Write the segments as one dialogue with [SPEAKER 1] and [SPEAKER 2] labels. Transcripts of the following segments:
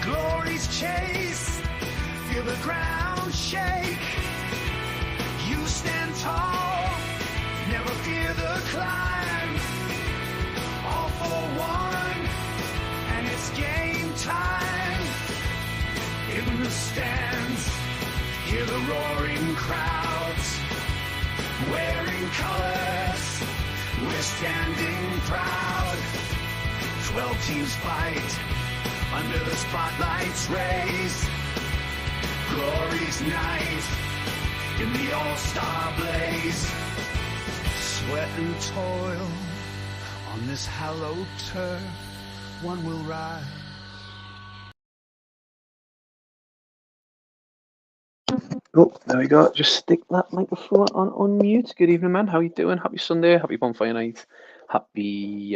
[SPEAKER 1] Glory's chase, feel the ground shake. You stand tall, never fear the climb. All for one, and it's game time. In the stands, hear the roaring crowds. Wearing colors, we're standing proud. 12 teams fight under the spotlight's rays. Glory's night in the all-star blaze. Sweat and toil on this hallowed turf, one will rise.
[SPEAKER 2] Oh, there we go. Just stick that microphone on unmute. Good evening, man. How you doing? Happy Sunday. Happy bonfire night. Happy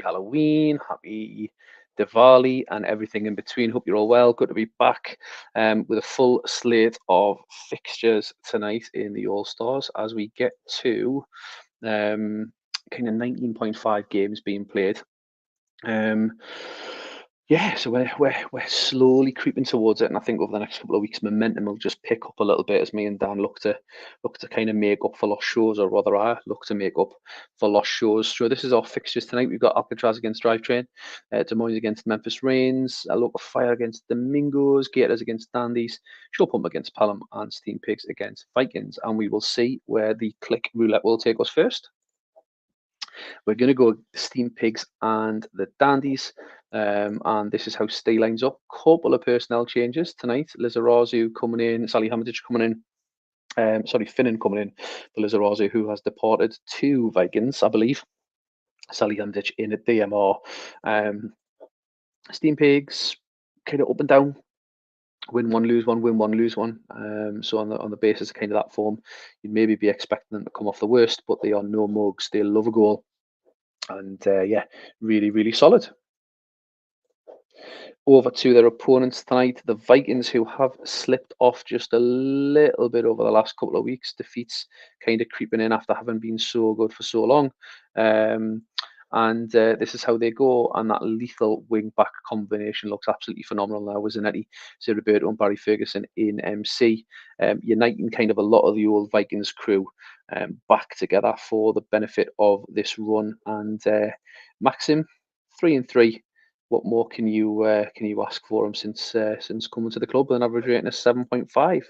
[SPEAKER 2] Halloween. Happy Diwali and everything in between. Hope you're all well. Good to be back with a full slate of fixtures tonight in the All Stars as we get to kind of 19.5 games being played. Yeah, so we're slowly creeping towards it, and I think over the next couple of weeks, momentum will just pick up a little bit as me and Dan look to kind of make up for lost shows, or rather, I look to make up for lost shows. So this is our fixtures tonight. We've got Alcatraz against Drivetrain, Des Moines against Memphis Reigns, Local Fire against Domingos, Gators against Dandies, Show Pump against Pelham, and Steam Pigs against Vikings. And we will see where the click roulette will take us first. We're going to go Steam Pigs and the Dandies, and this is how Stay lines up. Couple of personnel changes tonight. Lizarazu coming in, Sally Hamadich coming in, Finnan coming in for Lizarazu, who has departed to Vikings, I believe. Sally Hamadich in at DMR. Steam Pigs kind of up and down. Win one, lose one, win one, lose one. So on the basis of kind of that form, you'd maybe be expecting them to come off the worst, but they are no mugs. They love a goal. And yeah, really, really solid. Over to their opponents tonight, the Vikings, who have slipped off just a little bit over the last couple of weeks. Defeats kind of creeping in after having been so good for so long. And this is how they go. And that lethal wing-back combination looks absolutely phenomenal now. Zanetti, Sir Roberto and Barry Ferguson in MC, uniting kind of a lot of the old Vikings crew back together for the benefit of this run. And Maxim, 3-3. What more can you ask for him since coming to the club with an average rating of 7.5?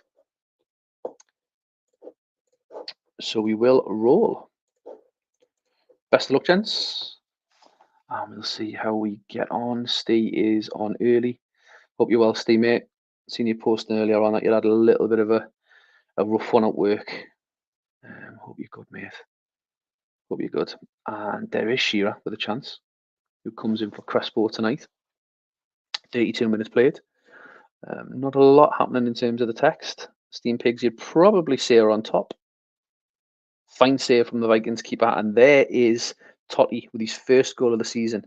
[SPEAKER 2] So we will roll. Best of luck, gents. And we'll see how we get on. Steve is on early. Hope you're well, Steve, mate. Seen you posting earlier on that you had a little bit of a rough one at work. Hope you're good, mate. Hope you're good. And there is Shearer with a chance, who comes in for Crespo tonight. 32 minutes played. Not a lot happening in terms of the text. Steam Pigs, you'd probably say, are on top. Fine save from the Vikings keeper, and there is Totti with his first goal of the season.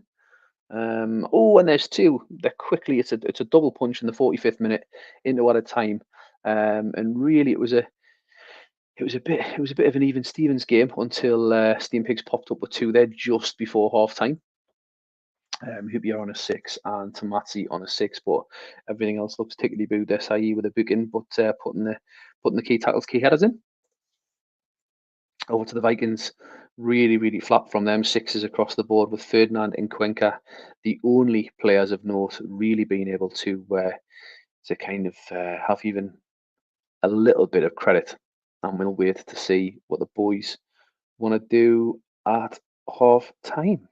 [SPEAKER 2] And there's two. They're quickly. It's a double punch in the 45th minute into added time, and really it was a bit of an even Stevens game until Steam Pigs popped up with two there just before half time. Hoopier on a 6 and Tomazzi on a 6, but everything else looks particularly booed. SIE with a booking, but putting the key tackles, key headers in. Over to the Vikings, really, really flat from them. 6s across the board, with Ferdinand and Cuenca the only players of note really being able to kind of have even a little bit of credit. And we'll wait to see what the boys want to do at half time.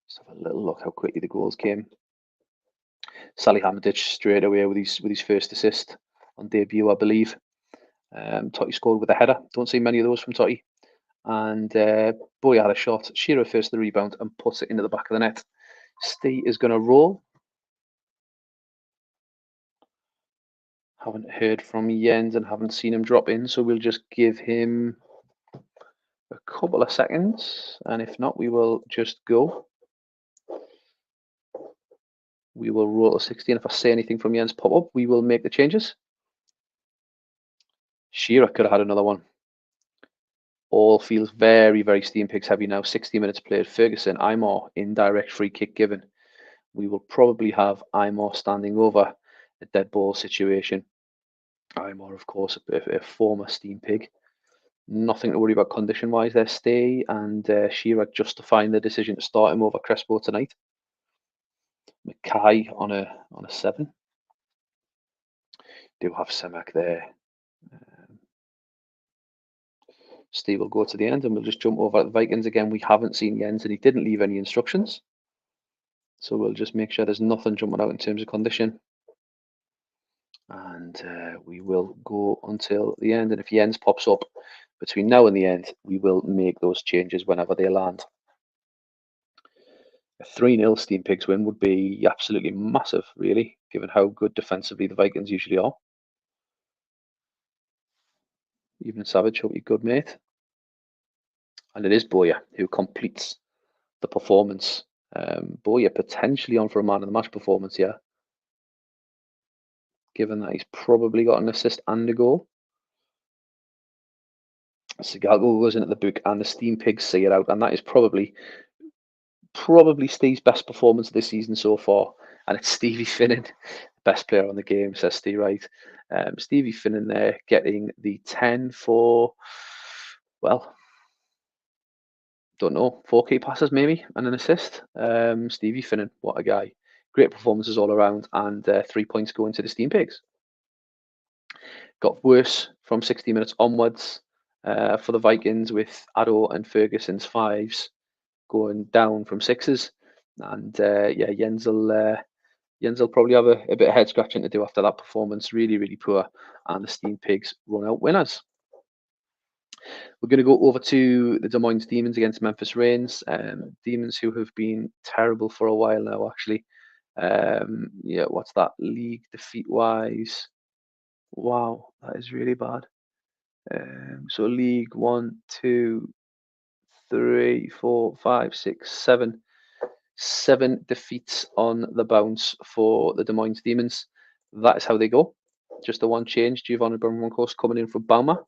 [SPEAKER 2] Just have a little look how quickly the goals came. Sally Hamadich straight away with his first assist on debut, I believe. Totti scored with a header. Don't see many of those from Totti. And Boy had a shot. Shearer first the rebound and puts it into the back of the net. Steve is going to roll. Haven't heard from Jens and haven't seen him drop in, so we'll just give him a couple of seconds. And if not, we will just go. We will roll to 16. If I say anything from Jens pop up, we will make the changes. Shearer could have had another one. All feels very, very Steam Pigs heavy now. 60 minutes played. Ferguson, Imar, indirect free kick given. we will probably have Imar standing over a dead ball situation. Imar, of course, a former Steam Pig. Nothing to worry about condition-wise there. Stay and Shearer justifying the decision to start him over Crespo tonight. Mackay on a 7. Do have Semak there. Steve will go to the end and we'll just jump over at the Vikings again. We haven't seen Jens and he didn't leave any instructions. So we'll just make sure there's nothing jumping out in terms of condition. And we will go until the end. And if Jens pops up between now and the end, we will make those changes whenever they land. A 3-0 Steam Pigs win would be absolutely massive, really, given how good defensively the Vikings usually are. Even Savage, hope you're good, mate. And it is Boya who completes the performance. Boya potentially on for a man of the match performance here, given that he's probably got an assist and a goal. Sigalgo goes in at the book and the Steam Pigs see it out, and that is probably Steve's best performance of this season so far. And it's Stevie Finnan, best player on the game, says Steve Wright. Stevie Finnan there getting the 10 for, well, don't know, 4 key passes maybe and an assist. Stevie Finnan, what a guy. Great performances all around, and 3 points going to the Steam Pigs. Got worse from 60 minutes onwards for the Vikings, with Addo and Ferguson's 5s going down from 6s. And yeah, Jens will probably have a bit of head scratching to do after that performance. Really, really poor. And the Steam Pigs run out winners. We're going to go over to the Des Moines Demons against Memphis Reigns. Demons who have been terrible for a while now, actually. Yeah, what's that? League defeat-wise. Wow, that is really bad. So league 1, 2, 3, 4, 5, 6, 7. 7 defeats on the bounce for the Des Moines Demons. That is how they go. Just the one change. Giovanni Broncos coming in from Bauma.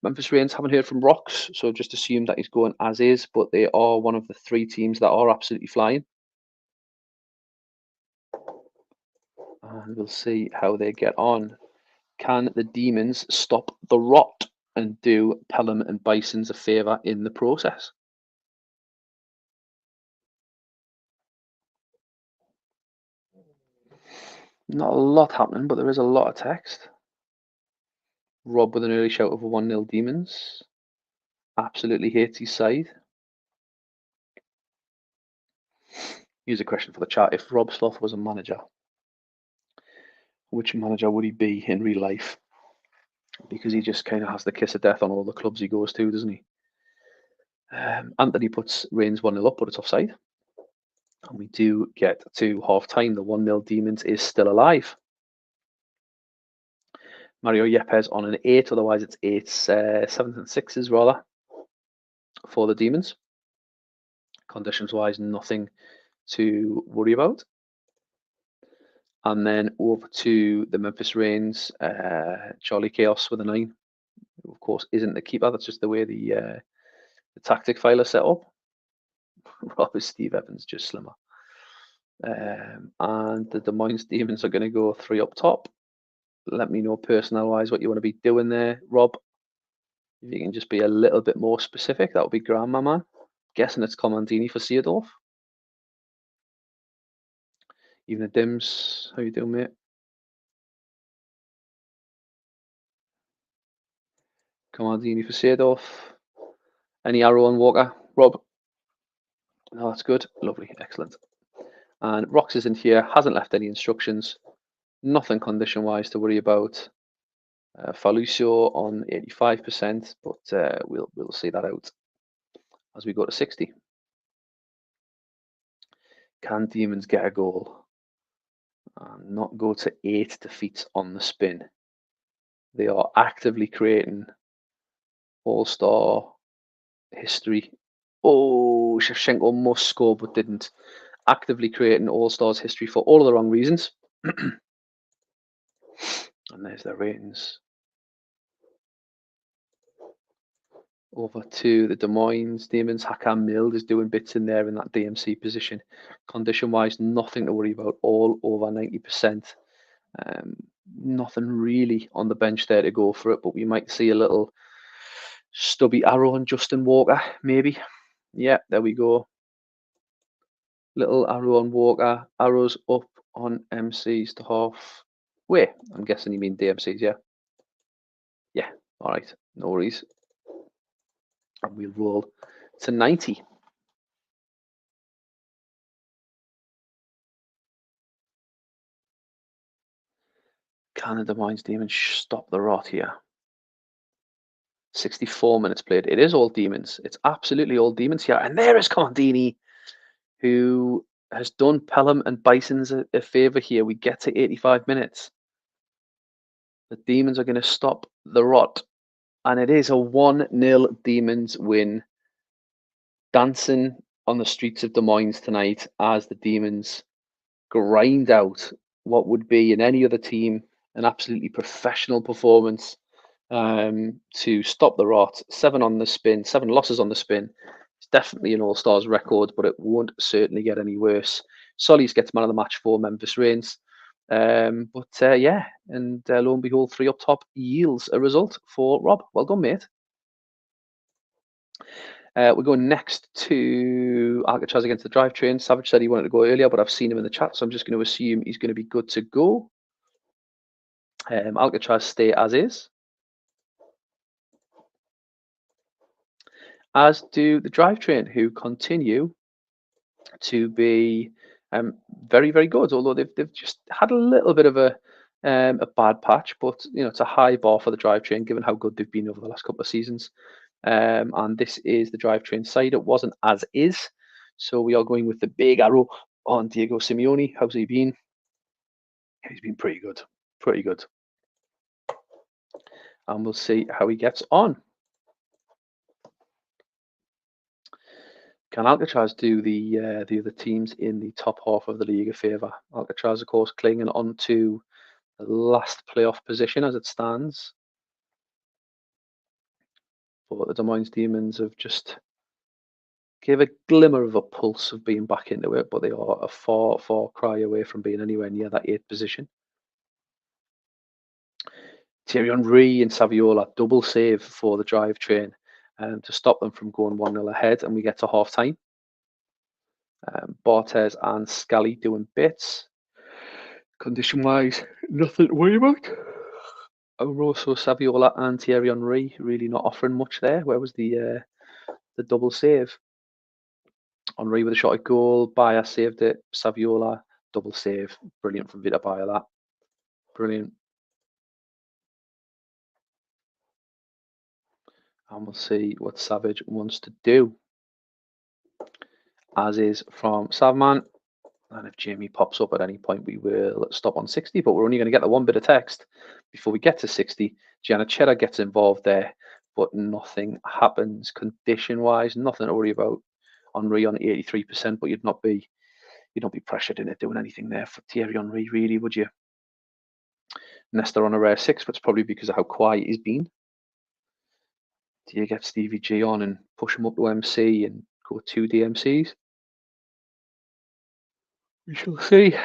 [SPEAKER 2] Memphis Reigns haven't heard from Rocks, so just assume that he's going as is, but they are one of the 3 teams that are absolutely flying. And we'll see how they get on. Can the Demons stop the rot and do Pelham and Bisons a favour in the process? Not a lot happening, but there is a lot of text. Rob with an early shout of a 1-0 Demons. Absolutely hates his side. Here's a question for the chat. If Rob Sloth was a manager, which manager would he be in real life? Because he just kind of has the kiss of death on all the clubs he goes to, doesn't he? Anthony puts Reigns 1-0 up, but it's offside. And we do get to half-time. The 1-0 Demons is still alive. Mario Yepes on an 8, otherwise it's 8s, 7s and 6s rather for the Demons. Conditions-wise, nothing to worry about. And then over to the Memphis Reigns, Charlie Chaos with a 9, who of course isn't the keeper. That's just the way the tactic file is set up. Rob is Steve Evans, just slimmer. And the Des Moines Demons are going to go 3 up top. Let me know personnel-wise what you want to be doing there, Rob. If you can just be a little bit more specific, that would be grand, my man. Guessing it's Comandini for Seedorf. Even the Dims, how you doing, mate? Comandini for Seedorf. Any arrow on Walker, Rob? No, that's good. Lovely, excellent. And Rox is in here, hasn't left any instructions. Nothing condition-wise to worry about. Falucio on 85%, but we'll see that out as we go to 60. Can Demons get a goal and not go to 8 defeats on the spin? They are actively creating all-star history. Oh, Shevchenko must score but didn't. Actively creating all-stars history for all of the wrong reasons. And there's their ratings. Over to the Des Moines Demons. Hakan Mild is doing bits in there in that DMC position. Condition-wise, nothing to worry about. All over 90%. Nothing really on the bench there to go for it, but we might see a little stubby arrow on Justin Walker, maybe. Yeah, there we go. Little arrow on Walker, arrows up on MCs to half. Wait, I'm guessing you mean DMCs, yeah? Yeah, all right, no worries. And we'll roll to 90. Can the Des Moines Demons stop the rot here? 64 minutes played. It is all demons. It's absolutely all demons here. And there is Condini, who has done Pelham and Bison's a favour here. We get to 85 minutes. The Demons are going to stop the rot. And it is a 1-0 Demons win. Dancing on the streets of Des Moines tonight as the Demons grind out what would be in any other team an absolutely professional performance to stop the rot. 7 on the spin, 7 losses on the spin. It's definitely an All-Stars record, but it won't certainly get any worse. Solis gets man of the match for Memphis Reigns. Yeah, and lo and behold, 3 up top yields a result for Rob. Well done, mate. We're going next to Alcatraz against the Drivetrain. Savage said he wanted to go earlier, but I've seen him in the chat, so I'm just going to assume he's going to be good to go. Alcatraz stay as is. As do the Drivetrain, who continue to be very, very good. Although they've just had a little bit of a bad patch, but it's a high bar for the Drivetrain given how good they've been over the last couple of seasons. And this is the Drivetrain side. It wasn't as is, so we are going with the big arrow on Diego Simeone. How's he been? He's been pretty good, pretty good. And we'll see how he gets on. Can Alcatraz do the other teams in the top half of the league a favour? Alcatraz, of course, clinging on to the last playoff position as it stands. But the Des Moines Demons have just gave a glimmer of a pulse of being back into it, but they are a far, far cry away from being anywhere near that 8th position. Thierry Henry and Saviola double save for the Drivetrain to stop them from going 1-0 ahead, and we get to half time. Barthez and Scally doing bits. Condition wise, nothing to worry about. Oroso, Saviola, and Thierry Henry really not offering much there. Where was the double save? Henry with a shot at goal. Bayer saved it. Saviola, double save. Brilliant from Vita Bayer, that. Brilliant. And we'll see what Savage wants to do. As is from Savman. And if Jamie pops up at any point, we will stop on 60. But we're only going to get the one bit of text before we get to 60. Gianna Cheddar gets involved there, but nothing happens condition-wise. Nothing to worry about. Henry on 83%, but you'd not be pressured into doing anything there for Thierry Henry, really, would you? Nestor on a rare 6, but it's probably because of how quiet he's been. Do you get Stevie G on and push him up to MC and go 2 DMCs? We shall see.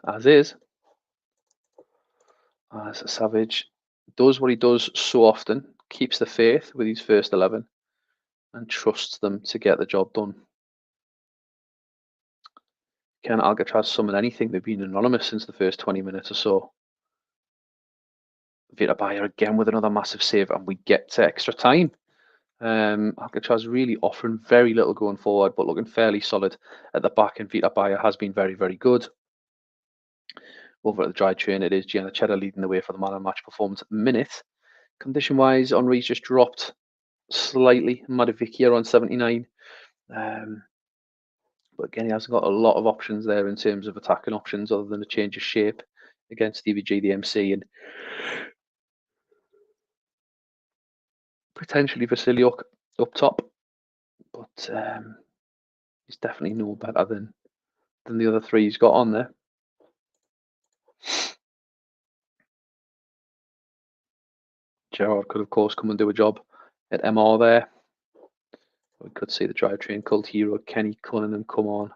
[SPEAKER 2] As is. As Savage does what he does so often, keeps the faith with his first 11 and trusts them to get the job done. Can Alcatraz summon anything? They've been anonymous since the first 20 minutes or so. Vita Bayer again with another massive save, and we get to extra time. Alcatraz really offering very little going forward, but looking fairly solid at the back, and Vita Bayer has been very, very good. Over at the Drivetrain, it is Gianna Cheddar leading the way for the man of the match performance at the minute. Condition-wise, Henry's just dropped slightly. Madavikia on 79. But again, he hasn't got a lot of options there in terms of attacking options other than a change of shape against Stevie G, the MC, and potentially Vasiliuk up top. But he's definitely no better than the other three he's got on there. Gerrard could, of course, come and do a job at MR there. We could see the drivetrain cult hero Kenny Cunningham come on.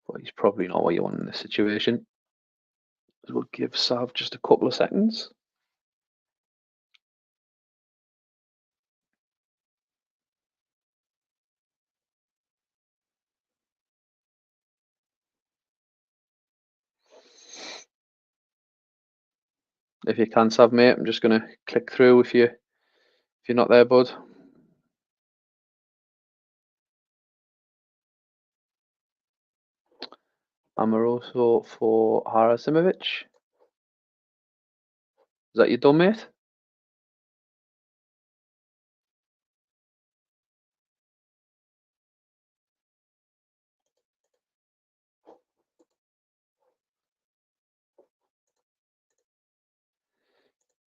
[SPEAKER 2] But he's probably not what you want in this situation. We'll give Sav just a couple of seconds. If you can, Sav, mate, I'm just going to click through if you're not there, bud. Amoroso for Harasimovic. Is that you done, mate?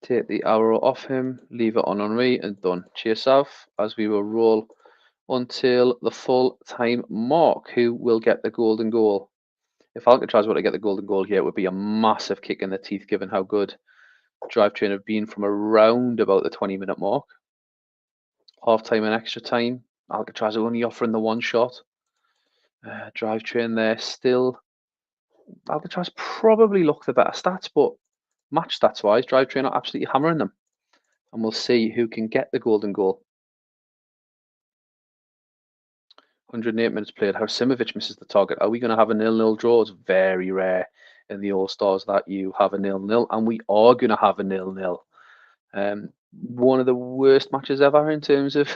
[SPEAKER 2] Take the arrow off him, leave it on Henry, and done. Cheers, Sav, as we will roll until the full time mark. Who will get the golden goal? If Alcatraz were to get the golden goal here, it would be a massive kick in the teeth, given how good Drivetrain have been from around about the 20-minute mark. Half time and extra time. Alcatraz are only offering the one shot. Drivetrain there still. Alcatraz probably look the better stats, but match stats wise, Drivetrain are absolutely hammering them. And we'll see who can get the golden goal. 108 minutes played. Harasimovic misses the target. Are we going to have a 0-0 draw? It's very rare in the All-Stars that you have a 0-0, and we are going to have a 0-0. One of the worst matches ever in terms of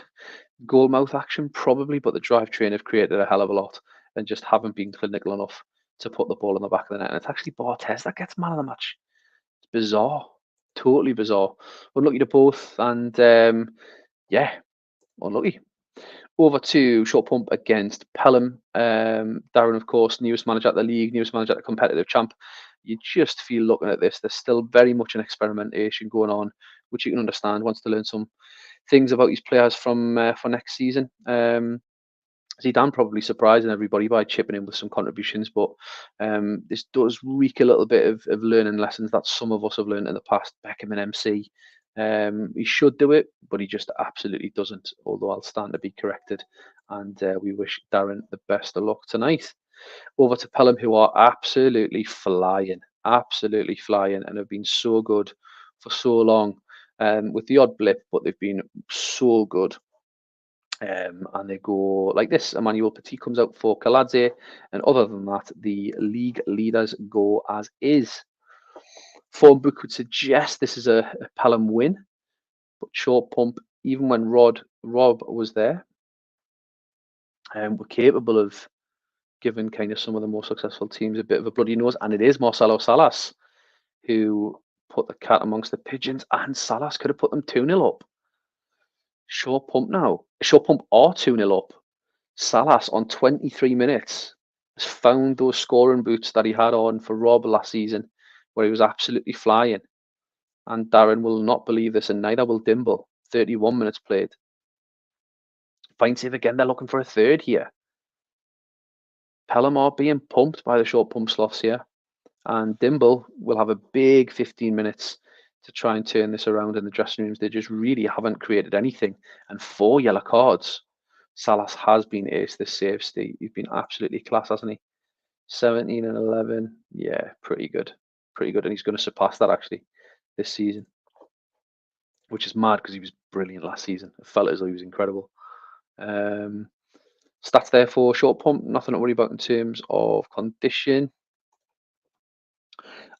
[SPEAKER 2] goal mouth action, probably, but the Drivetrain have created a hell of a lot and just haven't been clinical enough to put the ball in the back of the net. And it's actually Barthez that gets man of the match. It's bizarre, totally bizarre. Unlucky to both, and yeah, unlucky. Over to short pump against Pelham. Darren, of course, newest manager at the league, newest manager at the competitive champ. You just feel looking at this, there's still very much an experimentation going on, which you can understand. Wants to learn some things about his players from for next season. Zidane probably surprising everybody by chipping in with some contributions, but this does reek a little bit of learning lessons that some of us have learned in the past. Beckham and MC. He should do it, but he just absolutely doesn't, although I'll stand to be corrected. And we wish Darren the best of luck tonight. Over to Pelham, who are absolutely flying, and have been so good for so long, with the odd blip, but they've been so good. And they go like this. Emmanuel Petit comes out for Kaladze, and other than that, the league leaders go as is. Form book would suggest this is a Pelham win, but short pump, even when Rob was there, were capable of giving kind of some of the more successful teams a bit of a bloody nose, and it is Marcelo Salas who put the cat amongst the pigeons, and Salas could have put them 2-0 up. Short pump now. Short pump are 2-0 up. Salas on 23 minutes has found those scoring boots that he had on for Rob last season, where he was absolutely flying. And Darren will not believe this, and neither will Dimble. 31 minutes played. Fine save again. They're looking for a third here. Pelham are being pumped by the short pump sloths here. And Dimble will have a big 15 minutes to try and turn this around in the dressing rooms. They just really haven't created anything. And 4 yellow cards. Salas has been ace this save, Steve. He's been absolutely class, hasn't he? 17 and 11. Yeah, pretty good. Pretty good. And he's going to surpass that, actually, this season. Which is mad because he was brilliant last season. It felt as though he was incredible. Stats there for short pump. Nothing to worry about in terms of condition.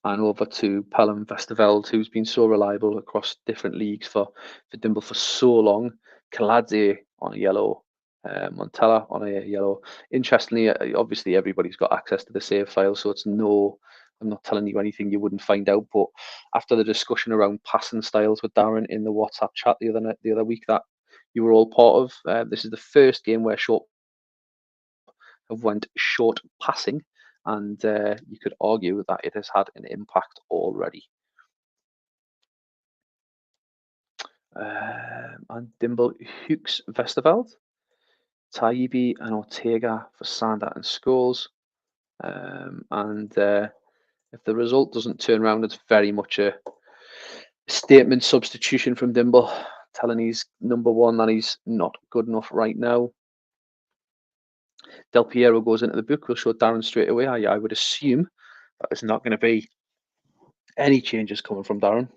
[SPEAKER 2] And over to Pelham Vesterveld, who's been so reliable across different leagues for Dimble for so long. Kaladze on a yellow. Montella on a yellow. Interestingly, obviously everybody's got access to the save file, so it's no, I'm not telling you anything you wouldn't find out. But after the discussion around passing styles with Darren in the WhatsApp chat the other week that you were all part of, this is the first game where short have went short passing and you could argue that it has had an impact already. And Dimble Hughes Westerveld, Taibbi and Ortega for Sander and Scholes. And if the result doesn't turn around, it's very much a statement substitution from Dimble, telling he's number one that he's not good enough right now. Del Piero goes into the book. We'll show Darren straight away. I would assume that there's not going to be any changes coming from Darren.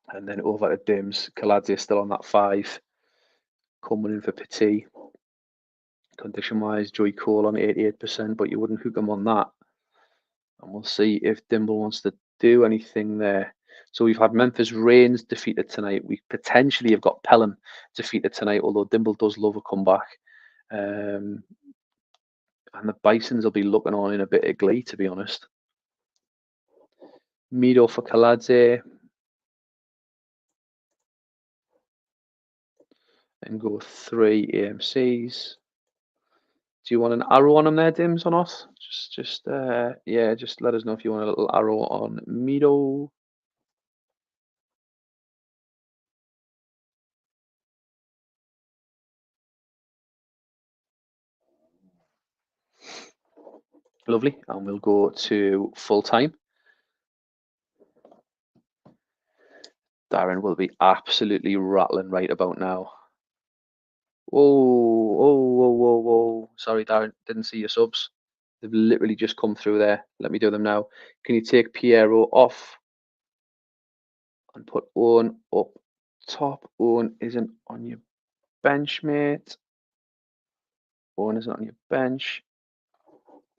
[SPEAKER 2] And then over to Dims. Kaladze still on that 5. Coming in for Petit. Condition-wise, Joey Cole on 88%, but you wouldn't hook him on that. And we'll see if Dimble wants to do anything there. So we've had Memphis Reigns defeated tonight. We potentially have got Pelham defeated tonight, although Dimble does love a comeback. And the Bisons will be looking on in a bit of glee, to be honest. Mido for Kaladze. And go 3 AMCs. Do you want an arrow on him there, Dims, or not? Yeah, just let us know if you want a little arrow on Mido. Lovely, and we'll go to full time. Darren will be absolutely rattling right about now. Whoa. Sorry, Darren, didn't see your subs. They've literally just come through there. Let me do them now. Can you take Piero off and put Owen up top? Owen isn't on your bench, mate. Owen isn't on your bench.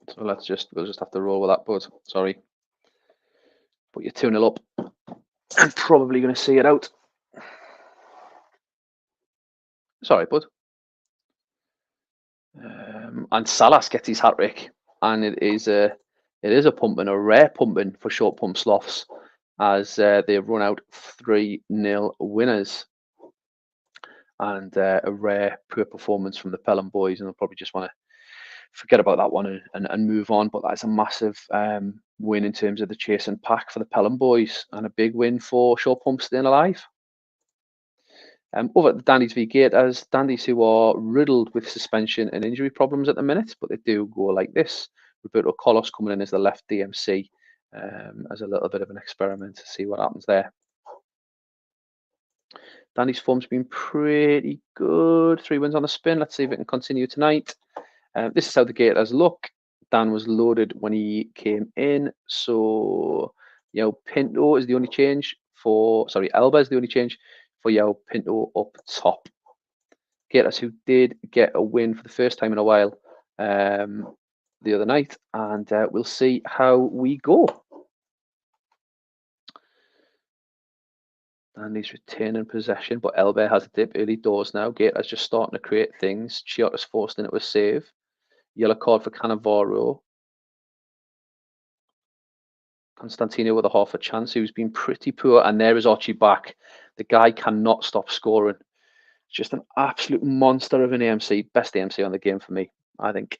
[SPEAKER 2] So we'll just have to roll with that, bud. Sorry. But you're 2-0 up. I'm probably going to see it out. Sorry, bud. And Salas gets his hat-trick. And it is a pumping, a rare pumping for short pump sloths, as they run out 3-0 winners. And a rare poor performance from the Pelham boys, and they'll probably just want to forget about that one and move on. But that's a massive win in terms of the chase and pack for the Pelham boys, and a big win for short pump staying alive. Over at the Dandies v Gators, Dandies who are riddled with suspension and injury problems at the minute, but they do go like this. Roberto Carlos coming in as the left DMC as a little bit of an experiment to see what happens there. Dandy's form's been pretty good. 3 wins on the spin. Let's see if it can continue tonight. This is how the Gators look. Dan was loaded when he came in. So, Pinto is the only change Elba is the only change for Pinto up top. Gators who did get a win for the first time in a while the other night. And we'll see how we go. And he's retaining possession, but Elbe has a dip early doors now. Gators just starting to create things. Chiotta's forced into a save. Yellow card for Cannavaro. Constantino with a half a chance, who's been pretty poor. And there is Archie back. The guy cannot stop scoring. Just an absolute monster of an AMC. Best AMC on the game for me, I think.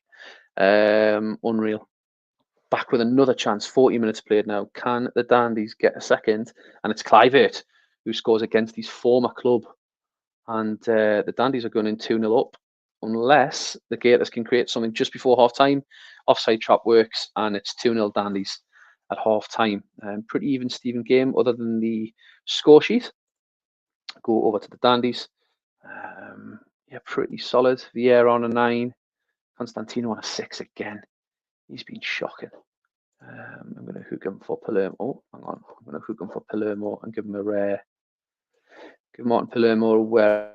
[SPEAKER 2] Unreal. Back with another chance. 40 minutes played now. Can the Dandies get a second? And it's Clivert who scores against his former club. And the Dandies are going in 2-0 up, unless the Gators can create something just before half-time. Offside trap works, and it's 2-0 Dandies at half-time. Pretty even Steven game, other than the score sheet. Go over to the Dandies. Yeah, pretty solid. Vieira on a 9. Constantino on a 6 again. He's been shocking. I'm going to hook him for Palermo. Oh, hang on. I'm going to hook him for Palermo and give him a rare. Give Martin Palermo a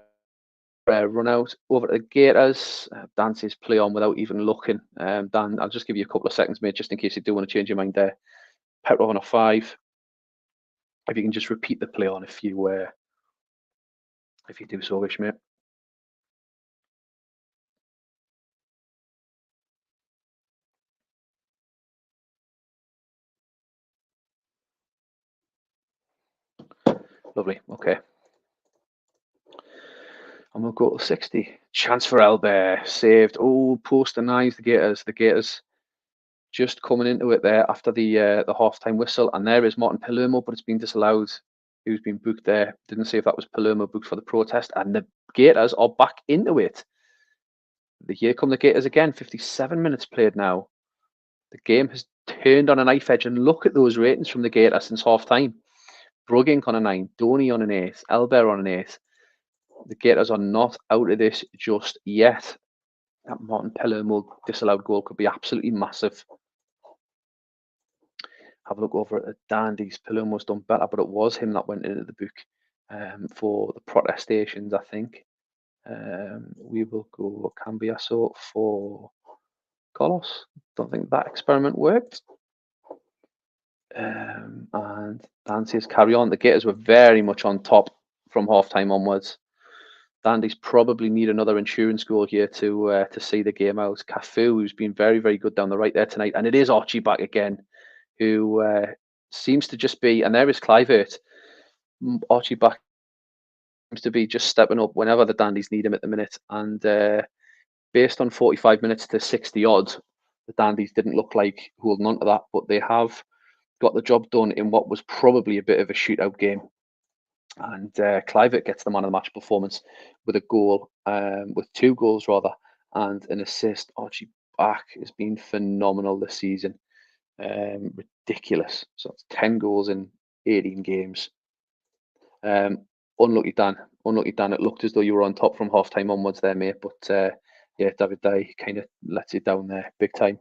[SPEAKER 2] rare run out. Over to the Gators. Dan says play on without even looking. Dan, I'll just give you a couple of seconds, mate, just in case you do want to change your mind there. Petrov on a 5. If you can just repeat the play on if you do so wish, mate. Lovely. Okay. And we'll go to 60. Chance for Elbear. Saved. Oh, post denies the Gators. The Gators just coming into it there after the half-time whistle. And there is Martin Palermo, but it's been disallowed. Who's been booked there? Didn't say if that was Palermo booked for the protest. And the Gators are back into it. Here come the Gators again. 57 minutes played now. The game has turned on a knife edge. And look at those ratings from the Gators since half-time. Brugink on a 9. Donny on an 8. Elbear on an 8. The Gators are not out of this just yet. That Martin Palermo disallowed goal could be absolutely massive. Have a look over at the Dandies. Palermo's done better, but it was him that went into the book for the protestations, I think. We will go Cambiaso for Carlos. Don't think that experiment worked. And Dan says carry on. The Gators were very much on top from half-time onwards. Dandies probably need another insurance goal here to see the game out. Cafu, who's been very, very good down the right there tonight. And it is Archie back again, who seems to just be, and there is Clivert. Archie back seems to be just stepping up whenever the Dandies need him at the minute. And based on 45 minutes to 60 odd, the Dandies didn't look like holding on to that, but they have got the job done in what was probably a bit of a shootout game. And Clivert gets the man of the match performance with a goal, with 2 goals rather, and an assist. Archie Back has been phenomenal this season. Ridiculous. So it's 10 goals in 18 games. Unlucky Dan. Unlucky Dan. It looked as though you were on top from half time onwards there, mate. But yeah, David Day kind of lets you down there big time.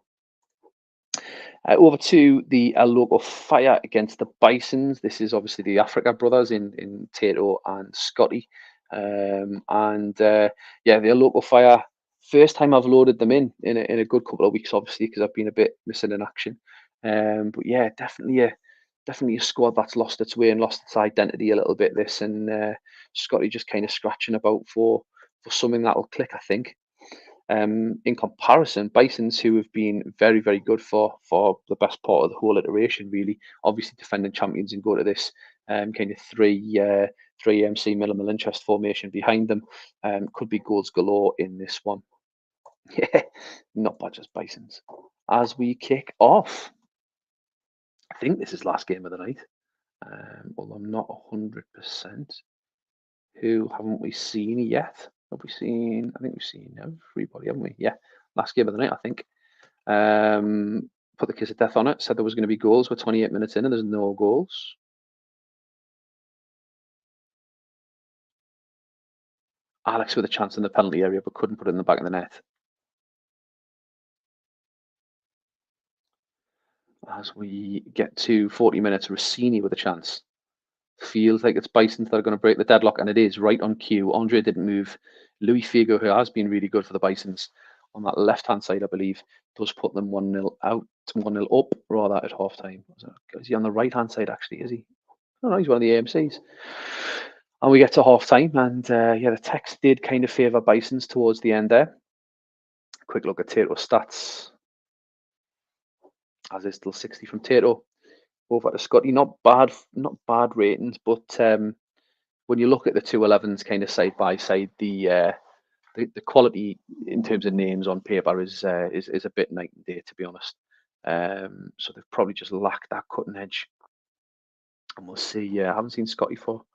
[SPEAKER 2] Over to the local Fire against the Bisons. This is obviously the Africa brothers in Tato and Scotty. Yeah, the local Fire. First time I've loaded them in a good couple of weeks, obviously, because I've been a bit missing in action. But yeah, definitely a squad that's lost its way and lost its identity a little bit. This and Scotty just kind of scratching about for something that'll click, I think. In comparison, Bisons, who have been very, very good for the best part of the whole iteration, really, obviously defending champions and go to this kind of three MC minimal interest formation behind them, could be goals galore in this one. Yeah, not bad, just Bisons. As we kick off, I think this is last game of the night, although I'm not 100%. Who haven't we seen yet? Have we seen? I think we've seen everybody, haven't we? Yeah, last game of the night, I think. Put the kiss of death on it. Said there was going to be goals. We're 28 minutes in, and there's no goals. Alex with a chance in the penalty area, but couldn't put it in the back of the net. As we get to 40 minutes, Rossini with a chance. Feels like it's Bisons that are going to break the deadlock, and it is right on cue. Andre didn't move. Louis Figo, who has been really good for the Bisons on that left-hand side, I believe, does put them 1-0 out, 1-0 up, rather, at half-time. Is he on the right-hand side, actually, is he? Oh, no, he's one of the AMCs. And we get to half-time, and yeah, the text did kind of favour Bisons towards the end there. Quick look at Tato stats. As is still 60 from Tato. Over to Scotty, not bad ratings, but when you look at the 211s kind of side by side, the quality in terms of names on paper is a bit night and day, to be honest. So they've probably just lacked that cutting edge, and we'll see. I haven't seen Scotty for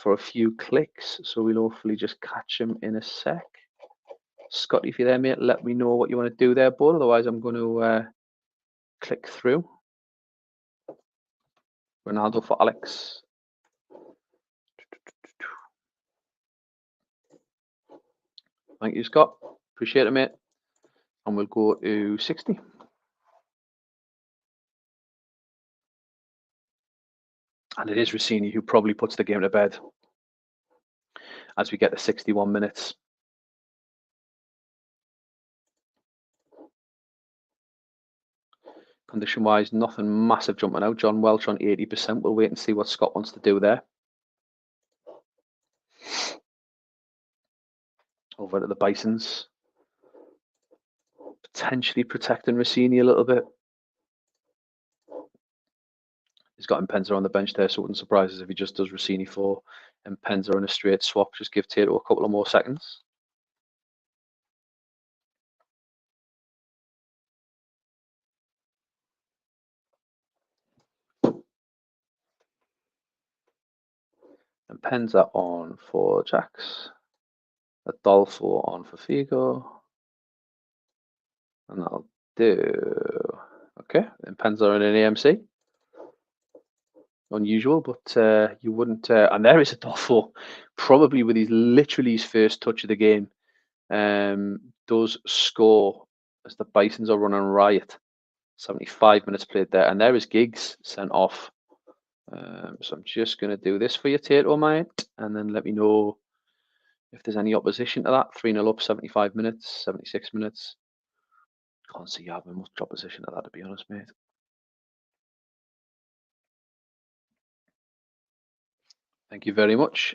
[SPEAKER 2] a few clicks, so we'll hopefully just catch him in a sec. Scotty, if you're there, mate, let me know what you want to do there, bud. Otherwise, I'm going to click through. Ronaldo for Alex. Thank you, Scott. Appreciate it, mate. And we'll go to 60. And it is Rossini who probably puts the game to bed as we get to 61 minutes. Condition-wise, nothing massive jumping out. John Welch on 80%. We'll wait and see what Scott wants to do there. Over to the Bisons. Potentially protecting Rossini a little bit. He's got Impenza on the bench there, so it wouldn't surprise us if he just does Rossini for and Pens are in a straight swap. Just give Tato a couple of more seconds. And Pens are on for Jacks. Adolfo on for Figo. And that'll do. Okay, and Pens are in an AMC. Unusual, but you wouldn't. And there is Adolfo, probably with literally his first touch of the game. Does score as the Bisons are running riot. 75 minutes played there, and there is Giggs sent off. So I'm just going to do this for you, Tato, mate, and then let me know if there's any opposition to that. 3-0 up, 75 minutes, 76 minutes. Can't see you having much opposition to that, to be honest, mate. Thank you very much.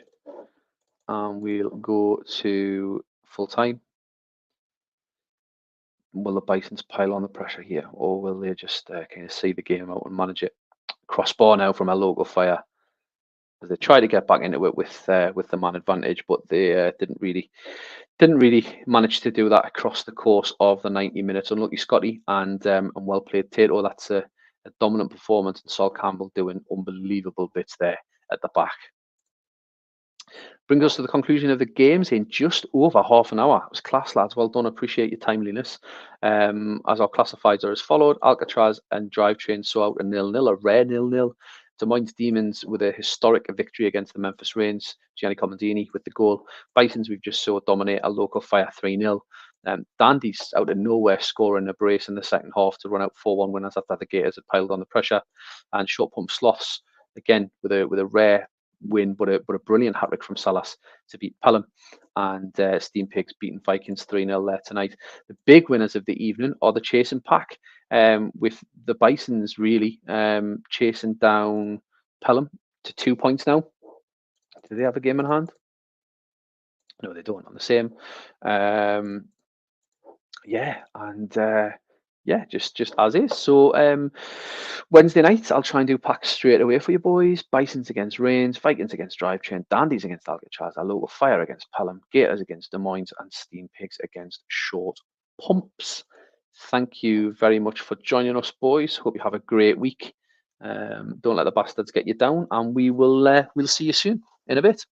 [SPEAKER 2] And we'll go to full time. Will the Bisons pile on the pressure here, or will they just kind of see the game out and manage it? Crossbar now from our local Fire, as they try to get back into it with the man advantage, but they didn't really manage to do that across the course of the 90 minutes. Unlucky Scotty, and well played, Tato. That's a dominant performance, and Sol Campbell doing unbelievable bits there at the back. Brings us to the conclusion of the games in just over half an hour. It was class, lads. Well done. Appreciate your timeliness. As our classifieds are as followed: Alcatraz and Drivetrain so out a 0-0, a rare 0-0. Des Moines Demons with a historic victory against the Memphis Reigns. Gianni Comandini with the goal. Bisons we've just saw dominate a local Fire 3-0. Dandies out of nowhere scoring a brace in the second half to run out 4-1 winners after the Gators had piled on the pressure. And Short Pump Sloths again with a rare win, but a brilliant hat-trick from Salas to beat Pelham, and Steam Pigs beating Vikings 3-0 there tonight. The big winners of the evening are the Chasing Pack, with the Bisons really chasing down Pelham to 2 points now. Do they have a game in hand? No, they don't. On the same. Yeah, and yeah, just as is. So Wednesday night, I'll try and do packs straight away for you boys. Bisons against Reigns, Vikings against Drivetrain, Dandies against Alcatraz, our local Fire against Pelham, Gators against Des Moines, and Steam Pigs against Short Pumps. Thank you very much for joining us, boys. Hope you have a great week. Don't let the bastards get you down, and we'll see you soon in a bit.